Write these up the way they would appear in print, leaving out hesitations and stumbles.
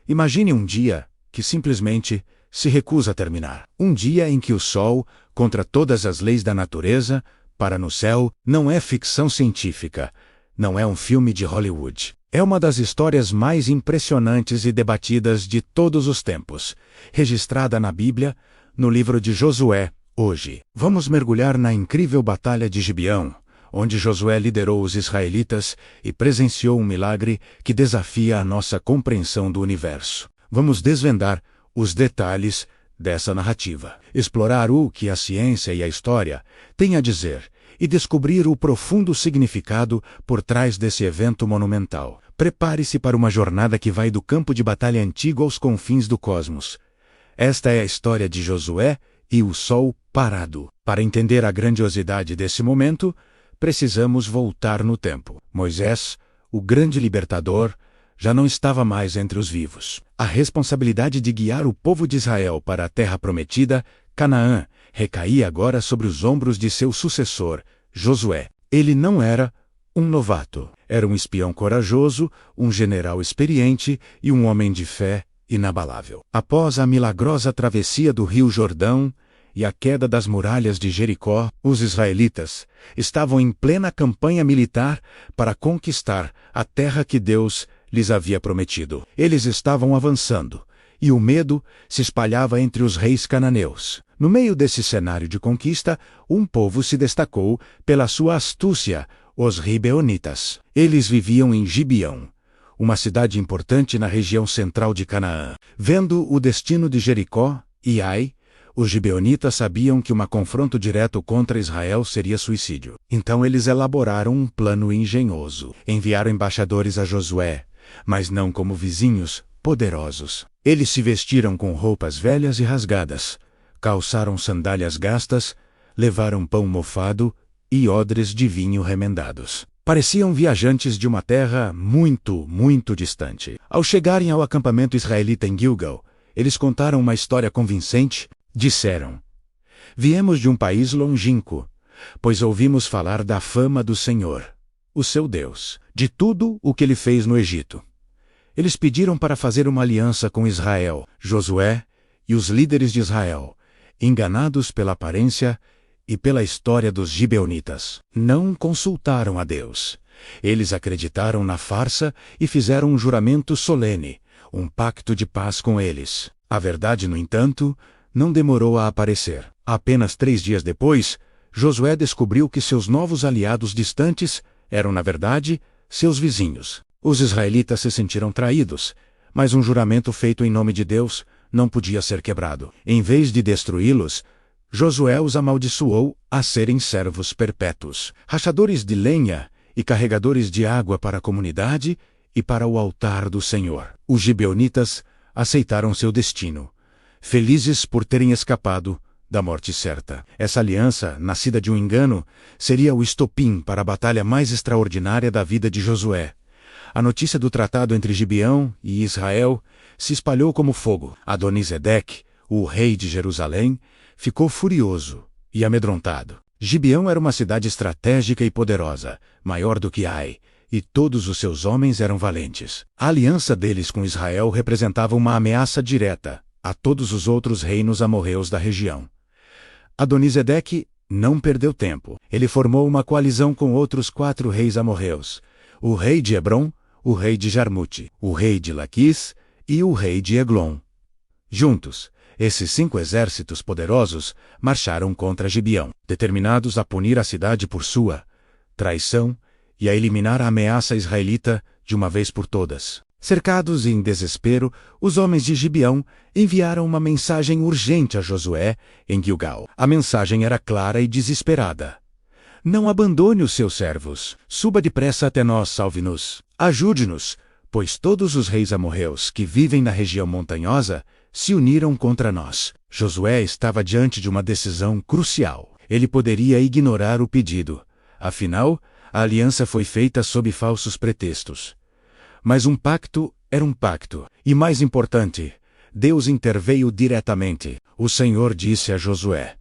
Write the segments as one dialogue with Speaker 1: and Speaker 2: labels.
Speaker 1: Imagine um dia que simplesmente se recusa a terminar. Um dia em que o Sol, contra todas as leis da natureza, para no céu. Não é ficção científica. Não é um filme de Hollywood. É uma das histórias mais impressionantes e debatidas de todos os tempos, registrada na Bíblia, no livro de Josué. Hoje, vamos mergulhar na incrível Batalha de Gibeão, onde Josué liderou os israelitas e presenciou um milagre que desafia a nossa compreensão do universo. Vamos desvendar os detalhes dessa narrativa, explorar o que a ciência e a história têm a dizer e descobrir o profundo significado por trás desse evento monumental. Prepare-se para uma jornada que vai do campo de batalha antigo aos confins do cosmos. Esta é a história de Josué e o Sol parado. Para entender a grandiosidade desse momento, precisamos voltar no tempo. Moisés, o grande libertador, já não estava mais entre os vivos. A responsabilidade de guiar o povo de Israel para a terra prometida, Canaã, recaía agora sobre os ombros de seu sucessor, Josué. Ele não era um novato. Era um espião corajoso, um general experiente e um homem de fé inabalável. Após a milagrosa travessia do rio Jordão e a queda das muralhas de Jericó, os israelitas estavam em plena campanha militar para conquistar a terra que Deus lhes havia prometido. Eles estavam avançando, e o medo se espalhava entre os reis cananeus. No meio desse cenário de conquista, um povo se destacou pela sua astúcia, os Gibeonitas. Eles viviam em Gibeão, uma cidade importante na região central de Canaã. Vendo o destino de Jericó e Ai, os gibeonitas sabiam que um confronto direto contra Israel seria suicídio. Então eles elaboraram um plano engenhoso. Enviaram embaixadores a Josué, mas não como vizinhos poderosos. Eles se vestiram com roupas velhas e rasgadas, calçaram sandálias gastas, levaram pão mofado e odres de vinho remendados. Pareciam viajantes de uma terra muito, muito distante. Ao chegarem ao acampamento israelita em Gilgal, eles contaram uma história convincente. Disseram: viemos de um país longínquo, pois ouvimos falar da fama do Senhor, o seu Deus, de tudo o que ele fez no Egito. Eles pediram para fazer uma aliança com Israel. Josué e os líderes de Israel, enganados pela aparência e pela história dos gibeonitas, não consultaram a Deus. Eles acreditaram na farsa e fizeram um juramento solene, um pacto de paz com eles. A verdade, no entanto, não demorou a aparecer. Apenas 3 dias depois, Josué descobriu que seus novos aliados distantes eram, na verdade, seus vizinhos. Os israelitas se sentiram traídos, mas um juramento feito em nome de Deus não podia ser quebrado. Em vez de destruí-los, Josué os amaldiçoou a serem servos perpétuos, rachadores de lenha e carregadores de água para a comunidade e para o altar do Senhor. Os gibeonitas aceitaram seu destino, felizes por terem escapado da morte certa. Essa aliança, nascida de um engano, seria o estopim para a batalha mais extraordinária da vida de Josué. A notícia do tratado entre Gibeão e Israel se espalhou como fogo. Adonisedeque, o rei de Jerusalém, ficou furioso e amedrontado. Gibeão era uma cidade estratégica e poderosa, maior do que Ai, e todos os seus homens eram valentes. A aliança deles com Israel representava uma ameaça direta a todos os outros reinos amorreus da região. Adonisedeque não perdeu tempo. Ele formou uma coalizão com outros 4 reis amorreus: o rei de Hebrom, o rei de Jarmute, o rei de Laquis e o rei de Eglon. Juntos, esses 5 exércitos poderosos marcharam contra Gibeão, determinados a punir a cidade por sua traição e a eliminar a ameaça israelita de uma vez por todas. Cercados e em desespero, os homens de Gibeão enviaram uma mensagem urgente a Josué em Gilgal. A mensagem era clara e desesperada: não abandone os seus servos. Suba depressa até nós, salve-nos. Ajude-nos, pois todos os reis amorreus que vivem na região montanhosa se uniram contra nós. Josué estava diante de uma decisão crucial. Ele poderia ignorar o pedido. Afinal, a aliança foi feita sob falsos pretextos. Mas um pacto era um pacto. E mais importante, Deus interveio diretamente. O Senhor disse a Josué: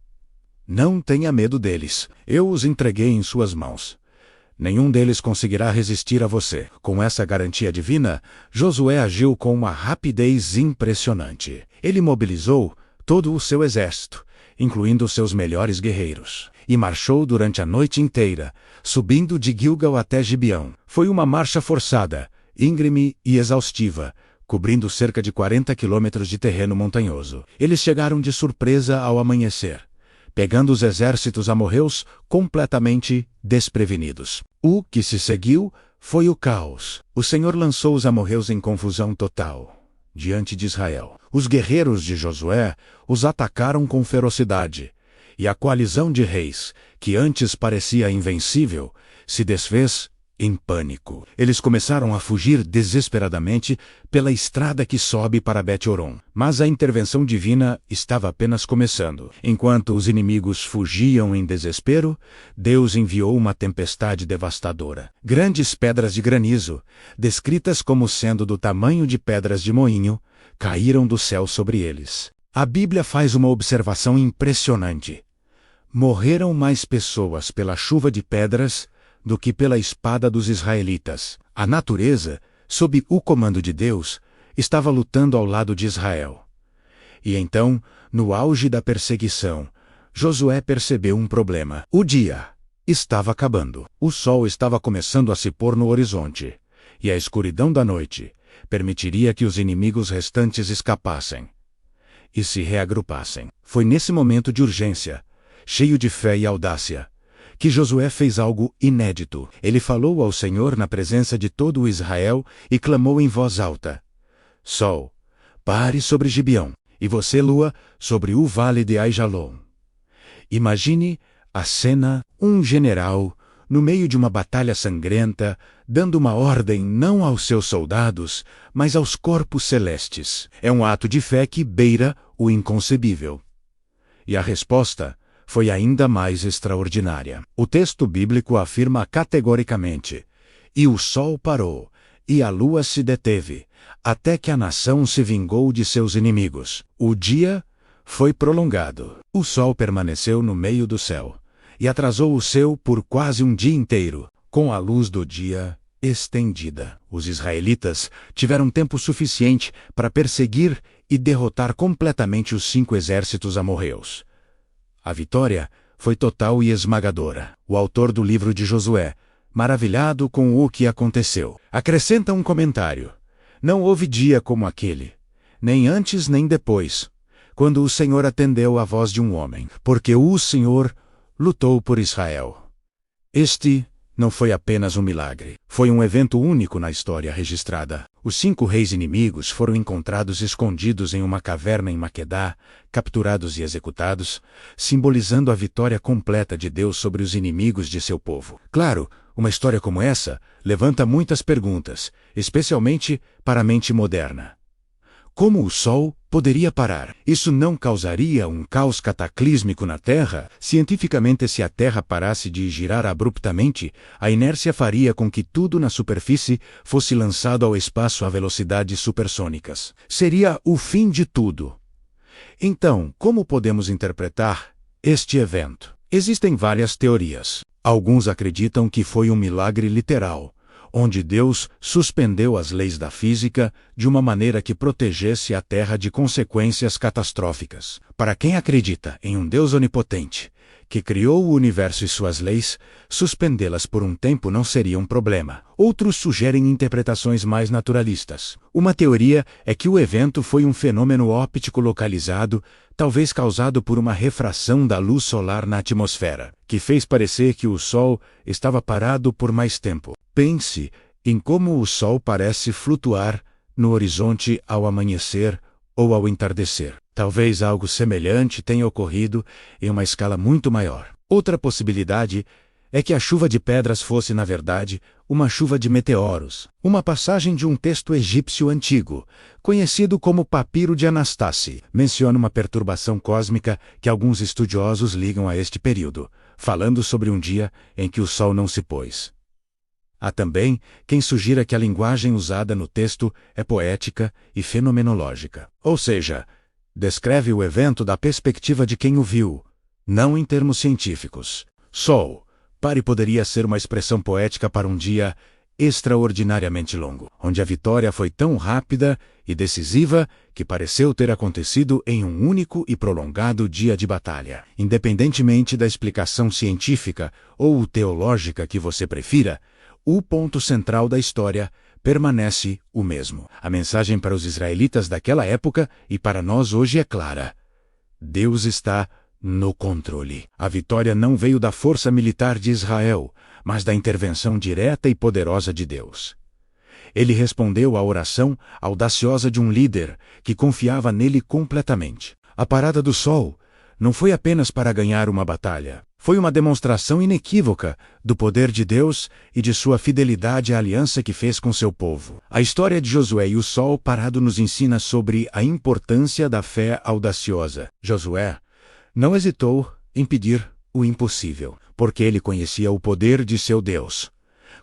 Speaker 1: não tenha medo deles. Eu os entreguei em suas mãos. Nenhum deles conseguirá resistir a você. Com essa garantia divina, Josué agiu com uma rapidez impressionante. Ele mobilizou todo o seu exército, incluindo seus melhores guerreiros, e marchou durante a noite inteira, subindo de Gilgal até Gibeão. Foi uma marcha forçada, íngreme e exaustiva, cobrindo cerca de 40 quilômetros de terreno montanhoso. Eles chegaram de surpresa ao amanhecer, pegando os exércitos amorreus completamente desprevenidos. O que se seguiu foi o caos. O Senhor lançou os amorreus em confusão total diante de Israel. Os guerreiros de Josué os atacaram com ferocidade, e a coalizão de reis, que antes parecia invencível, se desfez em pânico. Eles começaram a fugir desesperadamente pela estrada que sobe para Bet-Horon. Mas a intervenção divina estava apenas começando. Enquanto os inimigos fugiam em desespero, Deus enviou uma tempestade devastadora. Grandes pedras de granizo, descritas como sendo do tamanho de pedras de moinho, caíram do céu sobre eles. A Bíblia faz uma observação impressionante. Morreram mais pessoas pela chuva de pedras do que pela espada dos israelitas. A natureza, sob o comando de Deus, estava lutando ao lado de Israel. E então, no auge da perseguição, Josué percebeu um problema. O dia estava acabando. O sol estava começando a se pôr no horizonte, e a escuridão da noite permitiria que os inimigos restantes escapassem e se reagrupassem. Foi nesse momento de urgência, cheio de fé e audácia, que Josué fez algo inédito. Ele falou ao Senhor na presença de todo o Israel e clamou em voz alta: Sol, pare sobre Gibeão, e você, lua, sobre o vale de Aijalon. Imagine a cena: um general, no meio de uma batalha sangrenta, dando uma ordem não aos seus soldados, mas aos corpos celestes. É um ato de fé que beira o inconcebível. E a resposta foi ainda mais extraordinária. O texto bíblico afirma categoricamente: e o sol parou, e a lua se deteve, até que a nação se vingou de seus inimigos. O dia foi prolongado. O sol permaneceu no meio do céu, e atrasou o seu por quase um dia inteiro, com a luz do dia estendida. Os israelitas tiveram tempo suficiente para perseguir e derrotar completamente os 5 exércitos amorreus. A vitória foi total e esmagadora. O autor do livro de Josué, maravilhado com o que aconteceu, acrescenta um comentário: não houve dia como aquele, nem antes nem depois, quando o Senhor atendeu à voz de um homem, porque o Senhor lutou por Israel. Este não foi apenas um milagre, foi um evento único na história registrada. Os 5 reis inimigos foram encontrados escondidos em uma caverna em Maquedá, capturados e executados, simbolizando a vitória completa de Deus sobre os inimigos de seu povo. Claro, uma história como essa levanta muitas perguntas, especialmente para a mente moderna. Como o Sol poderia parar? Isso não causaria um caos cataclísmico na Terra? Cientificamente, se a Terra parasse de girar abruptamente, a inércia faria com que tudo na superfície fosse lançado ao espaço a velocidades supersônicas. Seria o fim de tudo. Então, como podemos interpretar este evento? Existem várias teorias. Alguns acreditam que foi um milagre literal, onde Deus suspendeu as leis da física de uma maneira que protegesse a Terra de consequências catastróficas. Para quem acredita em um Deus onipotente, que criou o universo e suas leis, suspendê-las por um tempo não seria um problema. Outros sugerem interpretações mais naturalistas. Uma teoria é que o evento foi um fenômeno óptico localizado, talvez causado por uma refração da luz solar na atmosfera, que fez parecer que o Sol estava parado por mais tempo. Pense em como o Sol parece flutuar no horizonte ao amanhecer ou ao entardecer. Talvez algo semelhante tenha ocorrido em uma escala muito maior. Outra possibilidade é que a chuva de pedras fosse, na verdade, uma chuva de meteoros. Uma passagem de um texto egípcio antigo, conhecido como Papiro de Anastácio, menciona uma perturbação cósmica que alguns estudiosos ligam a este período, falando sobre um dia em que o Sol não se pôs. Há também quem sugira que a linguagem usada no texto é poética e fenomenológica, ou seja, descreve o evento da perspectiva de quem o viu, não em termos científicos. Sol, Pare poderia ser uma expressão poética para um dia extraordinariamente longo, onde a vitória foi tão rápida e decisiva que pareceu ter acontecido em um único e prolongado dia de batalha. Independentemente da explicação científica ou teológica que você prefira, o ponto central da história permanece o mesmo. A mensagem para os israelitas daquela época e para nós hoje é clara: Deus está no controle. A vitória não veio da força militar de Israel, mas da intervenção direta e poderosa de Deus. Ele respondeu à oração audaciosa de um líder que confiava nele completamente. A parada do sol não foi apenas para ganhar uma batalha. Foi uma demonstração inequívoca do poder de Deus e de sua fidelidade à aliança que fez com seu povo. A história de Josué e o sol parado nos ensina sobre a importância da fé audaciosa. Josué não hesitou em pedir o impossível, porque ele conhecia o poder de seu Deus.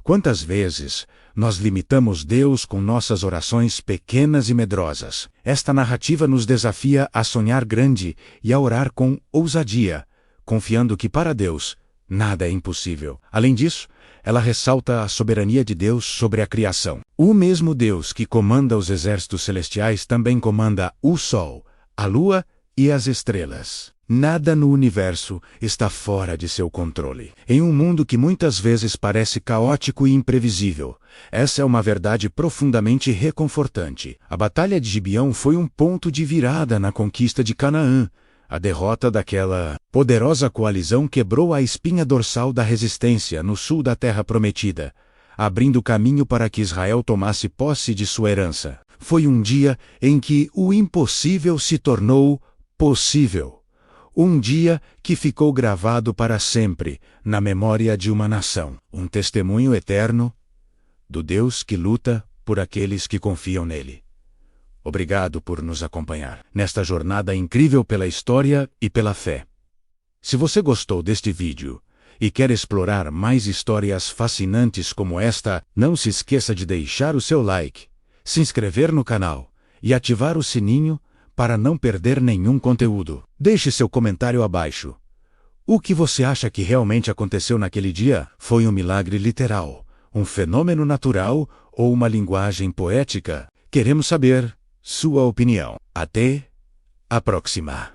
Speaker 1: Quantas vezes nós limitamos Deus com nossas orações pequenas e medrosas? Esta narrativa nos desafia a sonhar grande e a orar com ousadia, confiando que para Deus nada é impossível. Além disso, ela ressalta a soberania de Deus sobre a criação. O mesmo Deus que comanda os exércitos celestiais também comanda o sol, a lua e as estrelas. Nada no universo está fora de seu controle. Em um mundo que muitas vezes parece caótico e imprevisível, essa é uma verdade profundamente reconfortante. A Batalha de Gibeão foi um ponto de virada na conquista de Canaã. A derrota daquela poderosa coalizão quebrou a espinha dorsal da resistência no sul da Terra Prometida, abrindo caminho para que Israel tomasse posse de sua herança. Foi um dia em que o impossível se tornou possível. Um dia que ficou gravado para sempre na memória de uma nação. Um testemunho eterno do Deus que luta por aqueles que confiam nele. Obrigado por nos acompanhar nesta jornada incrível pela história e pela fé. Se você gostou deste vídeo e quer explorar mais histórias fascinantes como esta, não se esqueça de deixar o seu like, se inscrever no canal e ativar o sininho para não perder nenhum conteúdo. Deixe seu comentário abaixo. O que você acha que realmente aconteceu naquele dia? Foi um milagre literal, um fenômeno natural ou uma linguagem poética? Queremos saber sua opinião. Até a próxima!